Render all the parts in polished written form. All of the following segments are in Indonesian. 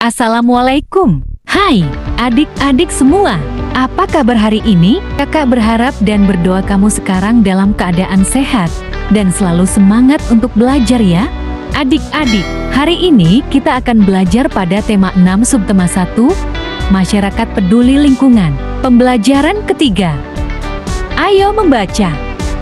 Assalamualaikum. Hai, adik-adik semua. Apa kabar hari ini? Kakak berharap dan berdoa kamu sekarang dalam keadaan sehat dan selalu semangat untuk belajar ya. Adik-adik, hari ini kita akan belajar pada tema 6 subtema 1, Masyarakat Peduli Lingkungan. Pembelajaran ketiga. Ayo membaca.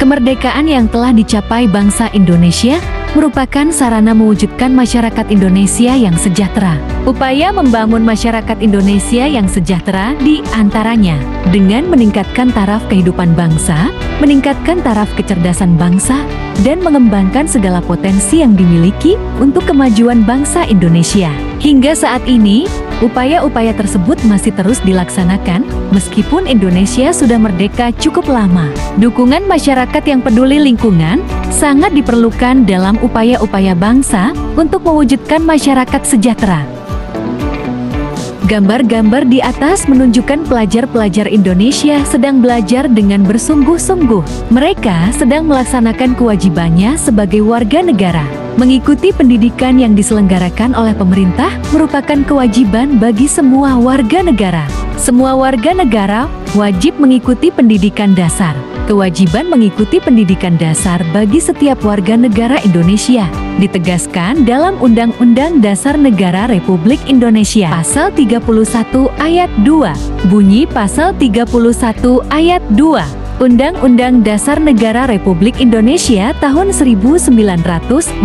Kemerdekaan yang telah dicapai bangsa Indonesia merupakan sarana mewujudkan masyarakat Indonesia yang sejahtera. Upaya membangun masyarakat Indonesia yang sejahtera di antaranya dengan meningkatkan taraf kehidupan bangsa, meningkatkan taraf kecerdasan bangsa, dan mengembangkan segala potensi yang dimiliki untuk kemajuan bangsa Indonesia. Hingga saat ini, upaya-upaya tersebut masih terus dilaksanakan meskipun Indonesia sudah merdeka cukup lama. Dukungan masyarakat yang peduli lingkungan sangat diperlukan dalam upaya-upaya bangsa untuk mewujudkan masyarakat sejahtera. Gambar-gambar di atas menunjukkan pelajar-pelajar Indonesia sedang belajar dengan bersungguh-sungguh. Mereka sedang melaksanakan kewajibannya sebagai warga negara. Mengikuti pendidikan yang diselenggarakan oleh pemerintah merupakan kewajiban bagi semua warga negara. Semua warga negara wajib mengikuti pendidikan dasar. Kewajiban mengikuti pendidikan dasar bagi setiap warga negara Indonesia ditegaskan dalam Undang-Undang Dasar Negara Republik Indonesia Pasal 31 Ayat 2. Bunyi Pasal 31 Ayat 2 Undang-Undang Dasar Negara Republik Indonesia tahun 1945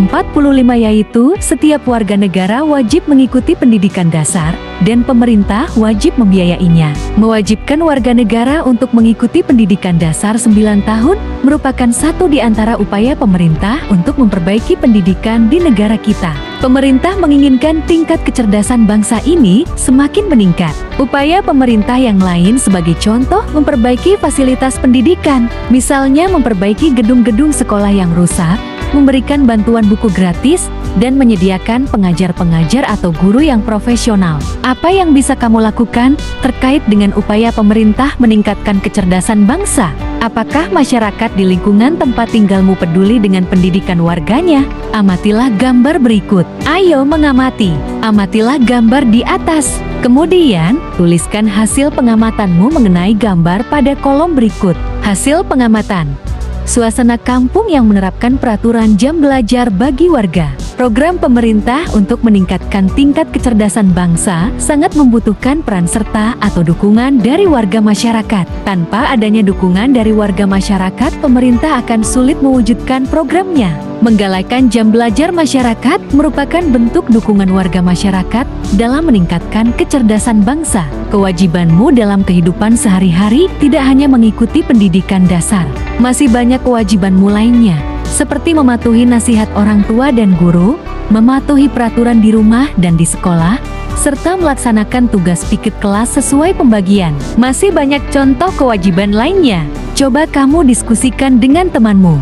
yaitu setiap warga negara wajib mengikuti pendidikan dasar dan pemerintah wajib membiayainya. Mewajibkan warga negara untuk mengikuti pendidikan dasar 9 tahun merupakan satu di antara upaya pemerintah untuk memperbaiki pendidikan di negara kita. Pemerintah menginginkan tingkat kecerdasan bangsa ini semakin meningkat. Upaya pemerintah yang lain sebagai contoh memperbaiki fasilitas pendidikan, misalnya memperbaiki gedung-gedung sekolah yang rusak, memberikan bantuan buku gratis, dan menyediakan pengajar-pengajar atau guru yang profesional. Apa yang bisa kamu lakukan terkait dengan upaya pemerintah meningkatkan kecerdasan bangsa? Apakah masyarakat di lingkungan tempat tinggalmu peduli dengan pendidikan warganya? Amatilah gambar berikut. Ayo mengamati. Amatilah gambar di atas. Kemudian, tuliskan hasil pengamatanmu mengenai gambar pada kolom berikut. Hasil pengamatan. Suasana kampung yang menerapkan peraturan jam belajar bagi warga. Program pemerintah untuk meningkatkan tingkat kecerdasan bangsa sangat membutuhkan peran serta atau dukungan dari warga masyarakat. Tanpa adanya dukungan dari warga masyarakat, pemerintah akan sulit mewujudkan programnya. Menggalakkan jam belajar masyarakat merupakan bentuk dukungan warga masyarakat dalam meningkatkan kecerdasan bangsa. Kewajibanmu dalam kehidupan sehari-hari tidak hanya mengikuti pendidikan dasar. Masih banyak kewajibanmu lainnya, seperti mematuhi nasihat orang tua dan guru, mematuhi peraturan di rumah dan di sekolah, serta melaksanakan tugas pikir kelas sesuai pembagian. Masih banyak contoh kewajiban lainnya. Coba kamu diskusikan dengan temanmu.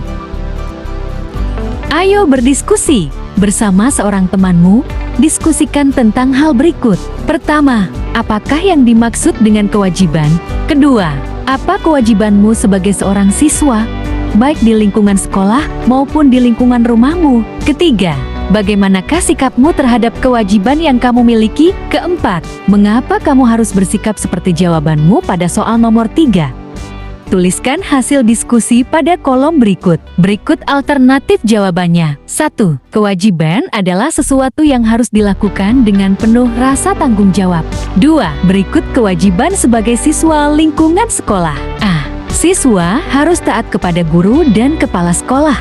Ayo berdiskusi bersama seorang temanmu. Diskusikan tentang hal berikut. Pertama, apakah yang dimaksud dengan kewajiban? Kedua, apa kewajibanmu sebagai seorang siswa, baik di lingkungan sekolah maupun di lingkungan rumahmu? Ketiga, bagaimanakah sikapmu terhadap kewajiban yang kamu miliki? Keempat, mengapa kamu harus bersikap seperti jawabanmu pada soal nomor 3? Tuliskan hasil diskusi pada kolom berikut. Berikut alternatif jawabannya. 1. Kewajiban adalah sesuatu yang harus dilakukan dengan penuh rasa tanggung jawab. 2. Berikut kewajiban sebagai siswa lingkungan sekolah. A. Siswa harus taat kepada guru dan kepala sekolah.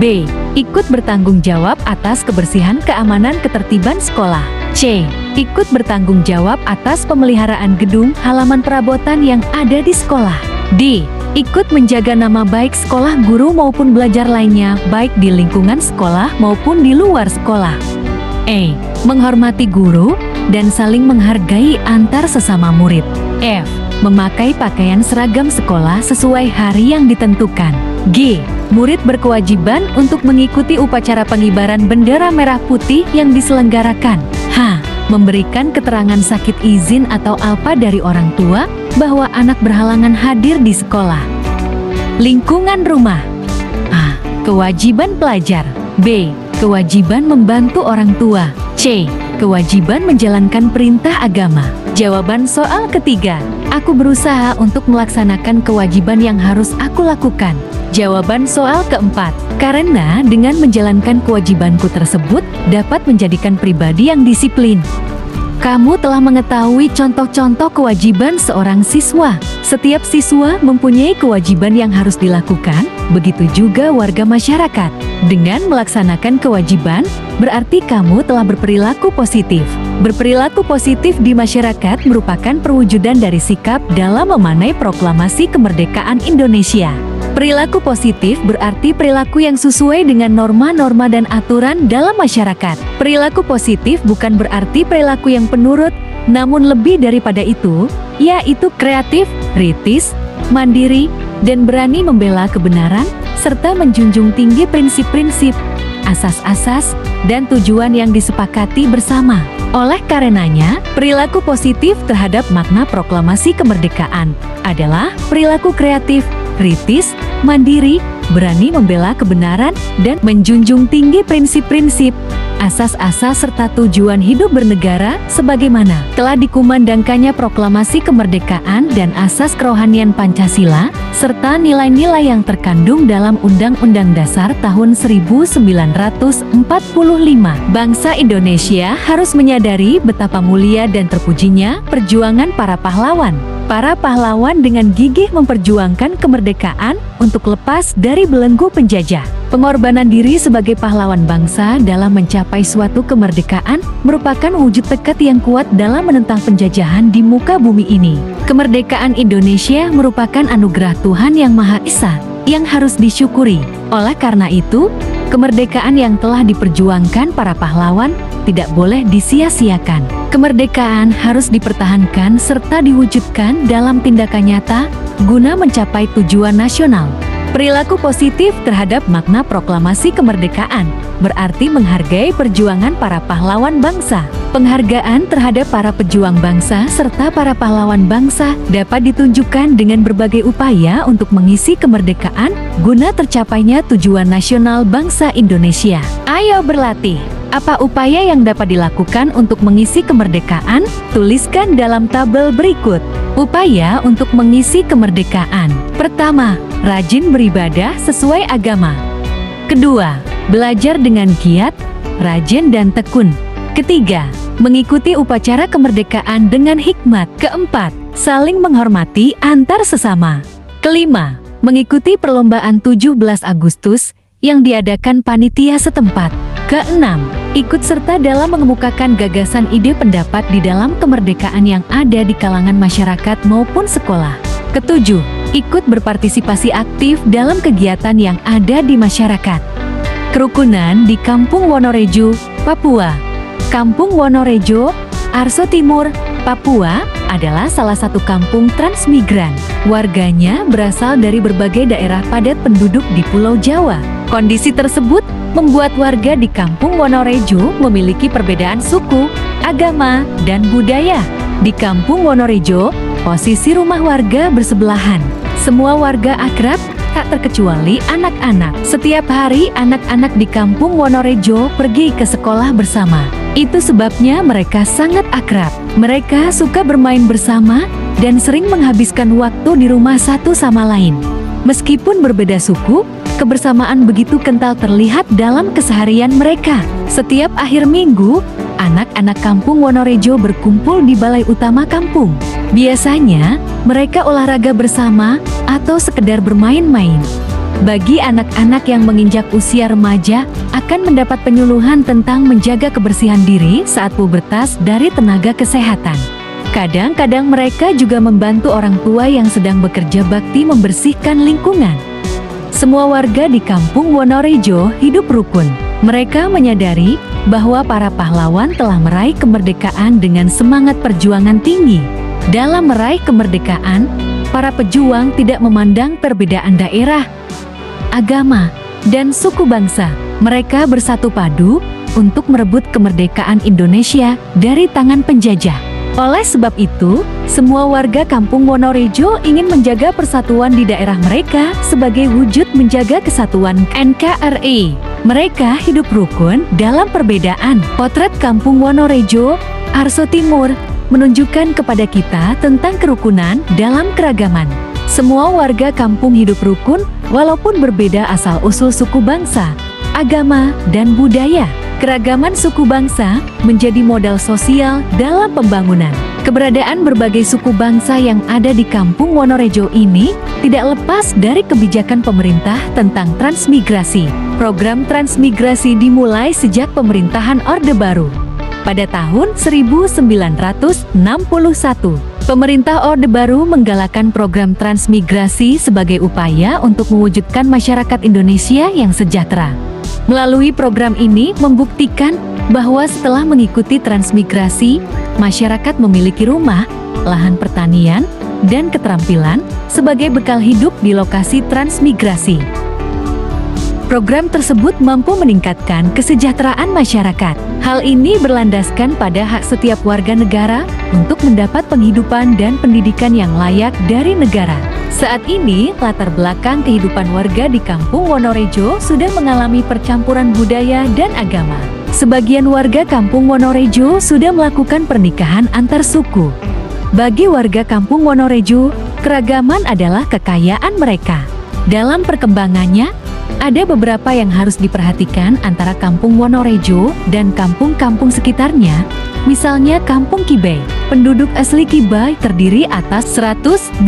B. Ikut bertanggung jawab atas kebersihan, keamanan, ketertiban sekolah. C. Ikut bertanggung jawab atas pemeliharaan gedung, halaman perabotan yang ada di sekolah. D. Ikut menjaga nama baik sekolah, guru maupun belajar lainnya, baik di lingkungan sekolah maupun di luar sekolah. E. Menghormati guru dan saling menghargai antar sesama murid. F. Memakai pakaian seragam sekolah sesuai hari yang ditentukan. G. Murid berkewajiban untuk mengikuti upacara pengibaran bendera merah putih yang diselenggarakan. H. Memberikan keterangan sakit izin atau alpa dari orang tua bahwa anak berhalangan hadir di sekolah. Lingkungan rumah. A. Kewajiban pelajar. B. Kewajiban membantu orang tua. C. Kewajiban menjalankan perintah agama. Jawaban soal ketiga, aku berusaha untuk melaksanakan kewajiban yang harus aku lakukan. Jawaban soal keempat, karena dengan menjalankan kewajibanku tersebut dapat menjadikan pribadi yang disiplin. Kamu telah mengetahui contoh-contoh kewajiban seorang siswa. Setiap siswa mempunyai kewajiban yang harus dilakukan, begitu juga warga masyarakat. Dengan melaksanakan kewajiban, berarti kamu telah berperilaku positif. Berperilaku positif di masyarakat merupakan perwujudan dari sikap dalam memanai proklamasi kemerdekaan Indonesia. Perilaku positif berarti perilaku yang sesuai dengan norma-norma dan aturan dalam masyarakat. Perilaku positif bukan berarti perilaku yang penurut, namun lebih daripada itu, yaitu kreatif, kritis, mandiri, dan berani membela kebenaran, serta menjunjung tinggi prinsip-prinsip, asas-asas, dan tujuan yang disepakati bersama. Oleh karenanya, perilaku positif terhadap makna proklamasi kemerdekaan adalah perilaku kreatif, kritis, mandiri, berani membela kebenaran, dan menjunjung tinggi prinsip-prinsip, asas-asas serta tujuan hidup bernegara sebagaimana telah dikumandangkannya proklamasi kemerdekaan dan asas kerohanian Pancasila, serta nilai-nilai yang terkandung dalam Undang-Undang Dasar tahun 1945. Bangsa Indonesia harus menyadari betapa mulia dan terpujinya perjuangan para pahlawan. Para pahlawan dengan gigih memperjuangkan kemerdekaan untuk lepas dari belenggu penjajah. Pengorbanan diri sebagai pahlawan bangsa dalam mencapai suatu kemerdekaan merupakan wujud tekad yang kuat dalam menentang penjajahan di muka bumi ini. Kemerdekaan Indonesia merupakan anugerah Tuhan Yang Maha Esa yang harus disyukuri. Oleh karena itu, kemerdekaan yang telah diperjuangkan para pahlawan tidak boleh disia-siakan. Kemerdekaan harus dipertahankan serta diwujudkan dalam tindakan nyata guna mencapai tujuan nasional. Perilaku positif terhadap makna proklamasi kemerdekaan berarti menghargai perjuangan para pahlawan bangsa. Penghargaan terhadap para pejuang bangsa serta para pahlawan bangsa dapat ditunjukkan dengan berbagai upaya untuk mengisi kemerdekaan guna tercapainya tujuan nasional bangsa Indonesia. Ayo berlatih! Apa upaya yang dapat dilakukan untuk mengisi kemerdekaan? Tuliskan dalam tabel berikut. Upaya untuk mengisi kemerdekaan. Pertama, rajin beribadah sesuai agama. Kedua, belajar dengan giat, rajin dan tekun. Ketiga, mengikuti upacara kemerdekaan dengan hikmat. Keempat, saling menghormati antar sesama. Kelima, mengikuti perlombaan 17 Agustus yang diadakan panitia setempat. Keenam, ikut serta dalam mengemukakan gagasan ide pendapat di dalam kemerdekaan yang ada di kalangan masyarakat maupun sekolah. Ketujuh, ikut berpartisipasi aktif dalam kegiatan yang ada di masyarakat. Kerukunan di Kampung Wonorejo, Papua. Kampung Wonorejo, Arso Timur, Papua adalah salah satu kampung transmigran. Warganya berasal dari berbagai daerah padat penduduk di Pulau Jawa. Kondisi tersebut membuat warga di Kampung Wonorejo memiliki perbedaan suku, agama, dan budaya. Di Kampung Wonorejo, posisi rumah warga bersebelahan. Semua warga akrab, tak terkecuali anak-anak. Setiap hari anak-anak di Kampung Wonorejo pergi ke sekolah bersama. Itu sebabnya mereka sangat akrab. Mereka suka bermain bersama dan sering menghabiskan waktu di rumah satu sama lain. Meskipun berbeda suku, kebersamaan begitu kental terlihat dalam keseharian mereka. Setiap akhir minggu, anak-anak Kampung Wonorejo berkumpul di balai utama kampung. Biasanya, mereka olahraga bersama atau sekedar bermain-main. Bagi anak-anak yang menginjak usia remaja, akan mendapat penyuluhan tentang menjaga kebersihan diri saat pubertas dari tenaga kesehatan. Kadang-kadang mereka juga membantu orang tua yang sedang bekerja bakti membersihkan lingkungan. Semua warga di Kampung Wonorejo hidup rukun. Mereka menyadari bahwa para pahlawan telah meraih kemerdekaan dengan semangat perjuangan tinggi. Dalam meraih kemerdekaan, para pejuang tidak memandang perbedaan daerah, agama, dan suku bangsa. Mereka bersatu padu untuk merebut kemerdekaan Indonesia dari tangan penjajah. Oleh sebab itu, semua warga Kampung Wonorejo ingin menjaga persatuan di daerah mereka sebagai wujud menjaga kesatuan NKRI. Mereka hidup rukun dalam perbedaan. Potret Kampung Wonorejo, Arso Timur, menunjukkan kepada kita tentang kerukunan dalam keragaman. Semua warga kampung hidup rukun walaupun berbeda asal-usul suku bangsa, agama, dan budaya. Keragaman suku bangsa menjadi modal sosial dalam pembangunan. Keberadaan berbagai suku bangsa yang ada di Kampung Wonorejo ini tidak lepas dari kebijakan pemerintah tentang transmigrasi. Program transmigrasi dimulai sejak pemerintahan Orde Baru. Pada tahun 1961, pemerintah Orde Baru menggalakkan program transmigrasi sebagai upaya untuk mewujudkan masyarakat Indonesia yang sejahtera. Melalui program ini membuktikan bahwa setelah mengikuti transmigrasi, masyarakat memiliki rumah, lahan pertanian, dan keterampilan sebagai bekal hidup di lokasi transmigrasi. Program tersebut mampu meningkatkan kesejahteraan masyarakat. Hal ini berlandaskan pada hak setiap warga negara untuk mendapat penghidupan dan pendidikan yang layak dari negara. Saat ini, latar belakang kehidupan warga di Kampung Wonorejo sudah mengalami percampuran budaya dan agama. Sebagian warga Kampung Wonorejo sudah melakukan pernikahan antar suku. Bagi warga Kampung Wonorejo, keragaman adalah kekayaan mereka. Dalam perkembangannya, ada beberapa yang harus diperhatikan antara Kampung Wonorejo dan kampung-kampung sekitarnya. Misalnya Kampung Kibai. Penduduk asli Kibai terdiri atas 121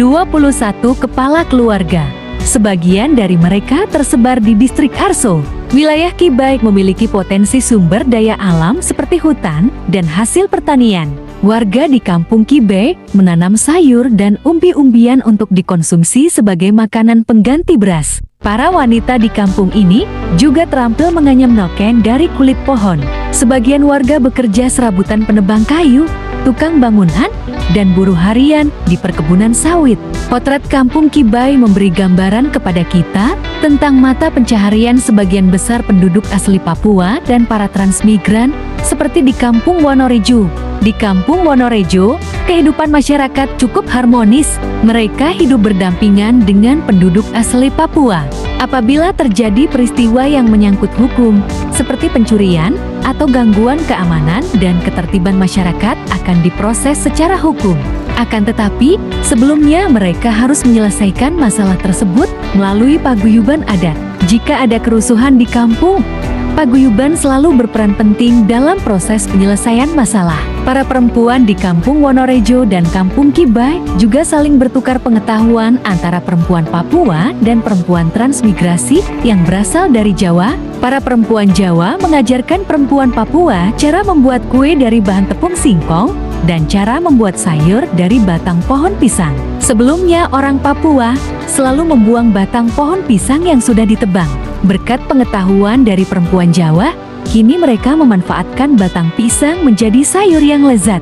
kepala keluarga. Sebagian dari mereka tersebar di distrik Arso. Wilayah Kibai memiliki potensi sumber daya alam seperti hutan dan hasil pertanian. Warga di Kampung Kibai menanam sayur dan umbi-umbian untuk dikonsumsi sebagai makanan pengganti beras. Para wanita di kampung ini juga terampil menganyam noken dari kulit pohon. Sebagian warga bekerja serabutan penebang kayu, tukang bangunan, dan buruh harian di perkebunan sawit. Potret Kampung Kibai memberi gambaran kepada kita tentang mata pencaharian sebagian besar penduduk asli Papua dan para transmigran seperti di Kampung Wonorejo. Di Kampung Wonorejo, kehidupan masyarakat cukup harmonis. Mereka hidup berdampingan dengan penduduk asli Papua. Apabila terjadi peristiwa yang menyangkut hukum, seperti pencurian atau gangguan keamanan dan ketertiban masyarakat akan diproses secara hukum. Akan tetapi, sebelumnya mereka harus menyelesaikan masalah tersebut melalui paguyuban adat. Jika ada kerusuhan di kampung, paguyuban selalu berperan penting dalam proses penyelesaian masalah. Para perempuan di Kampung Wonorejo dan Kampung Kibai juga saling bertukar pengetahuan antara perempuan Papua dan perempuan transmigrasi yang berasal dari Jawa. Para perempuan Jawa mengajarkan perempuan Papua cara membuat kue dari bahan tepung singkong dan cara membuat sayur dari batang pohon pisang. Sebelumnya, orang Papua selalu membuang batang pohon pisang yang sudah ditebang. Berkat pengetahuan dari perempuan Jawa, kini mereka memanfaatkan batang pisang menjadi sayur yang lezat.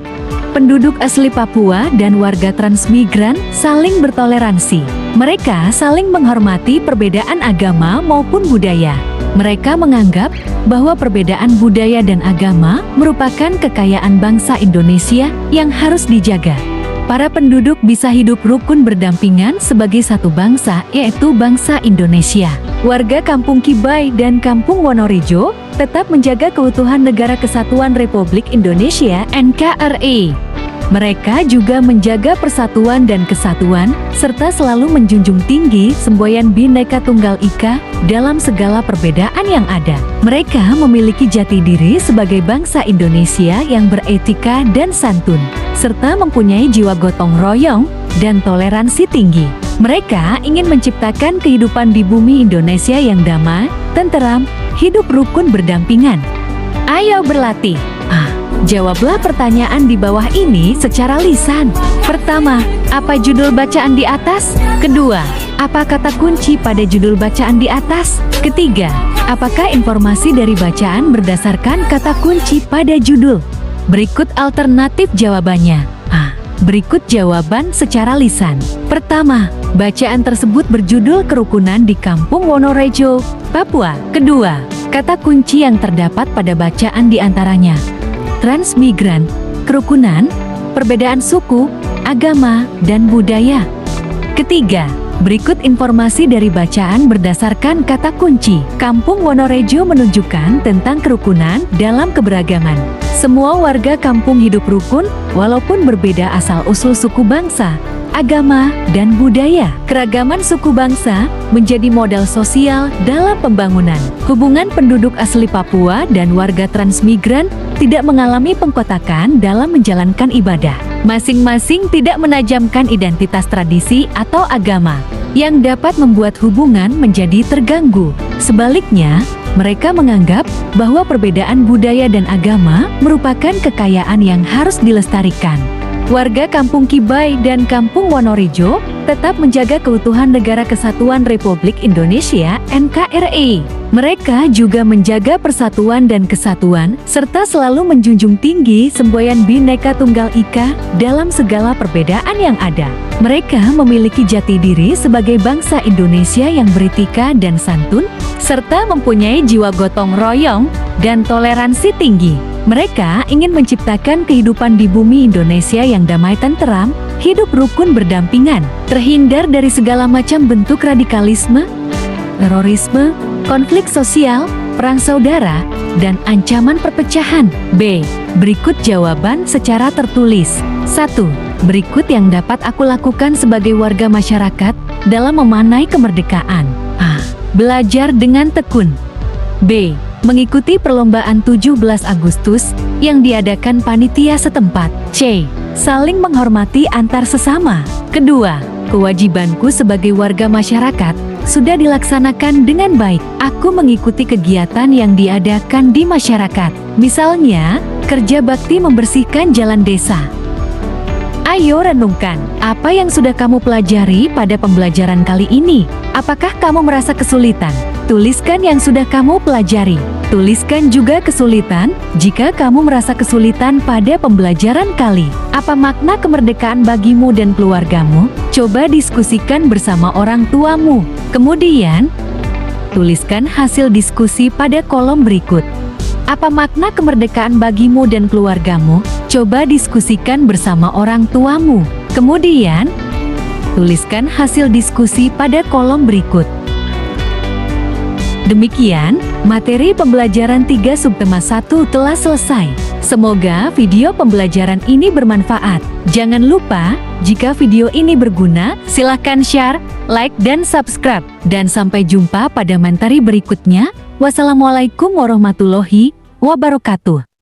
Penduduk asli Papua dan warga transmigran saling bertoleransi. Mereka saling menghormati perbedaan agama maupun budaya. Mereka menganggap bahwa perbedaan budaya dan agama merupakan kekayaan bangsa Indonesia yang harus dijaga. Para penduduk bisa hidup rukun berdampingan sebagai satu bangsa, yaitu bangsa Indonesia. Warga Kampung Kibai dan Kampung Wonorejo tetap menjaga keutuhan Negara Kesatuan Republik Indonesia (NKRI). Mereka juga menjaga persatuan dan kesatuan, serta selalu menjunjung tinggi semboyan Bhinneka Tunggal Ika dalam segala perbedaan yang ada. Mereka memiliki jati diri sebagai bangsa Indonesia yang beretika dan santun, serta mempunyai jiwa gotong royong dan toleransi tinggi. Mereka ingin menciptakan kehidupan di bumi Indonesia yang damai, tenteram, hidup rukun berdampingan. Ayo berlatih. Jawablah pertanyaan di bawah ini secara lisan. Pertama, apa judul bacaan di atas? Kedua, apa kata kunci pada judul bacaan di atas? Ketiga, apakah informasi dari bacaan berdasarkan kata kunci pada judul? Berikut alternatif jawabannya. Berikut jawaban secara lisan. Pertama, bacaan tersebut berjudul Kerukunan di Kampung Wonorejo, Papua. Kedua, kata kunci yang terdapat pada bacaan di antaranya: transmigran, kerukunan, perbedaan suku, agama, dan budaya. Ketiga, berikut informasi dari bacaan berdasarkan kata kunci. Kampung Wonorejo menunjukkan tentang kerukunan dalam keberagaman. Semua warga kampung hidup rukun, walaupun berbeda asal-usul suku bangsa, agama, dan budaya. Keragaman suku bangsa menjadi modal sosial dalam pembangunan. Hubungan penduduk asli Papua dan warga transmigran tidak mengalami pengkotakan dalam menjalankan ibadah. Masing-masing tidak menajamkan identitas tradisi atau agama yang dapat membuat hubungan menjadi terganggu. Sebaliknya, mereka menganggap bahwa perbedaan budaya dan agama merupakan kekayaan yang harus dilestarikan. Warga Kampung Kibai dan Kampung Wonorejo tetap menjaga keutuhan Negara Kesatuan Republik Indonesia (NKRI). Mereka juga menjaga persatuan dan kesatuan, serta selalu menjunjung tinggi semboyan Bhinneka Tunggal Ika dalam segala perbedaan yang ada. Mereka memiliki jati diri sebagai bangsa Indonesia yang beretika dan santun, serta mempunyai jiwa gotong royong dan toleransi tinggi. Mereka ingin menciptakan kehidupan di bumi Indonesia yang damai tenteram, hidup rukun berdampingan, terhindar dari segala macam bentuk radikalisme, terorisme, konflik sosial, perang saudara, dan ancaman perpecahan. B. Berikut jawaban secara tertulis. 1. Berikut yang dapat aku lakukan sebagai warga masyarakat dalam memaknai kemerdekaan. A. Belajar dengan tekun. B. Mengikuti perlombaan 17 Agustus yang diadakan panitia setempat. C. Saling menghormati antar sesama. Kedua, kewajibanku sebagai warga masyarakat sudah dilaksanakan dengan baik. Aku mengikuti kegiatan yang diadakan di masyarakat. Misalnya, kerja bakti membersihkan jalan desa. Ayo renungkan, apa yang sudah kamu pelajari pada pembelajaran kali ini? Apakah kamu merasa kesulitan? Tuliskan yang sudah kamu pelajari. Tuliskan juga kesulitan jika kamu merasa kesulitan pada pembelajaran kali. Apa makna kemerdekaan bagimu dan keluargamu? Coba diskusikan bersama orang tuamu. Kemudian, tuliskan hasil diskusi pada kolom berikut. Apa makna kemerdekaan bagimu dan keluargamu? Coba diskusikan bersama orang tuamu. Kemudian, tuliskan hasil diskusi pada kolom berikut. Demikian, materi pembelajaran 3 subtema 1 telah selesai. Semoga video pembelajaran ini bermanfaat. Jangan lupa, jika video ini berguna, silahkan share, like, dan subscribe. Dan sampai jumpa pada materi berikutnya. Wassalamualaikum warahmatullahi wabarakatuh.